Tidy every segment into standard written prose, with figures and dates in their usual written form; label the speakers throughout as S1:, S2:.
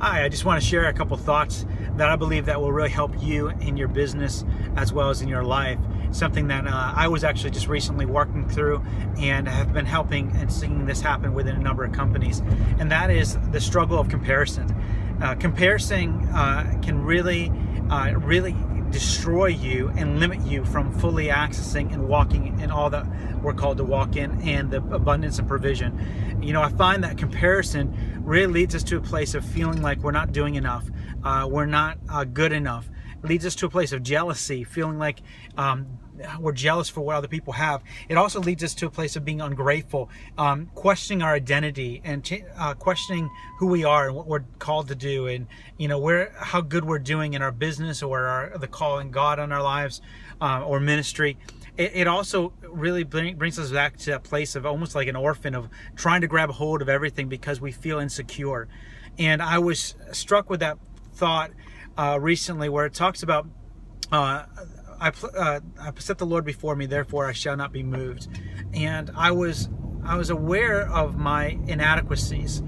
S1: Hi, I just want to share a couple thoughts that I believe that will really help you in your business as well as in your life. Something that I was actually just recently working through and have been helping and seeing this happen within a number of companies. And that is the struggle of comparison. Comparison can really destroy you and limit you from fully accessing and walking in all that we're called to walk in and the abundance and provision. You know, I find that comparison really leads us to a place of feeling like we're not doing enough, we're not good enough. It leads us to a place of jealousy, feeling like we're jealous for what other people have. It also leads us to a place of being ungrateful, questioning our identity and questioning who we are and what we're called to do, and how good we're doing in our business or the calling God on our lives or ministry. It also really brings us back to that place of almost like an orphan of trying to grab hold of everything because we feel insecure. And I was struck with that thought recently where it talks about I set the Lord before me, therefore I shall not be moved. And I was aware of my inadequacies.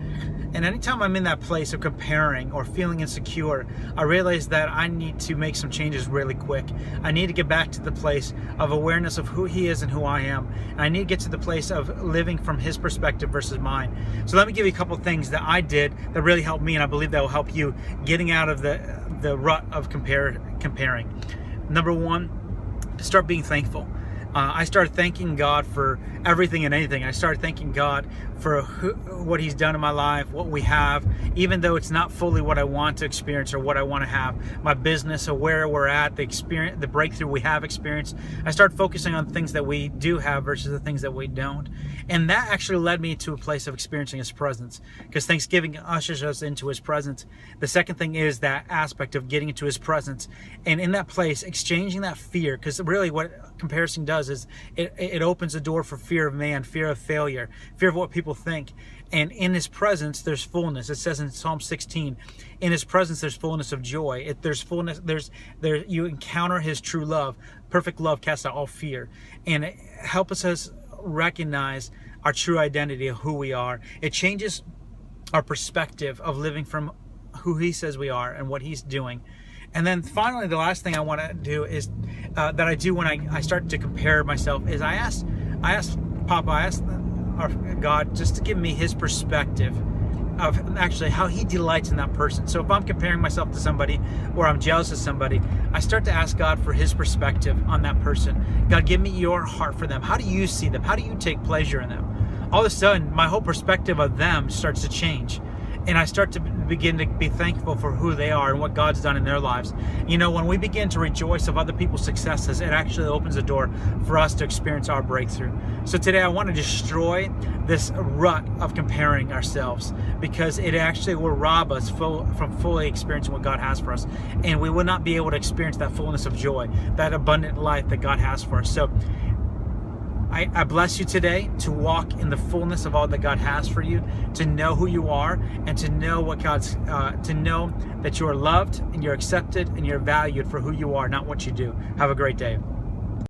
S1: And anytime I'm in that place of comparing or feeling insecure, I realize that I need to make some changes really quick. I need to get back to the place of awareness of who He is and who I am. And I need to get to the place of living from His perspective versus mine. So let me give you a couple of things that I did that really helped me, and I believe that will help you getting out of the rut of comparing. Number one, start being thankful. I started thanking God for everything and anything. I started thanking God for what He's done in my life, what we have, even though it's not fully what I want to experience or what I want to have, my business or where we're at, the experience, the breakthrough we have experienced. I started focusing on things that we do have versus the things that we don't. And that actually led me to a place of experiencing His presence, because Thanksgiving ushers us into His presence. The second thing is that aspect of getting into His presence. And in that place, exchanging that fear, because really what comparison does is it opens the door for fear of man, fear of failure, fear of what people think. And in His presence, there's fullness. It says in Psalm 16, in His presence, there's fullness of joy. There's fullness. You encounter His true love. Perfect love casts out all fear. And it helps us recognize our true identity of who we are. It changes our perspective of living from who He says we are and what He's doing. And then finally, the last thing I want to do is that I do when I start to compare myself is I ask God just to give me His perspective of actually how He delights in that person. So if I'm comparing myself to somebody or I'm jealous of somebody, I start to ask God for His perspective on that person. God, give me your heart for them. How do you see them? How do you take pleasure in them? All of a sudden, my whole perspective of them starts to change. And I start to begin to be thankful for who they are and what God's done in their lives. You know, when we begin to rejoice of other people's successes, it actually opens the door for us to experience our breakthrough. So today I want to destroy this rut of comparing ourselves, because it actually will rob us from fully experiencing what God has for us. And we will not be able to experience that fullness of joy, that abundant life that God has for us. So I bless you today to walk in the fullness of all that God has for you, to know who you are, and to know to know that you are loved and you're accepted and you're valued for who you are, not what you do. Have a great day.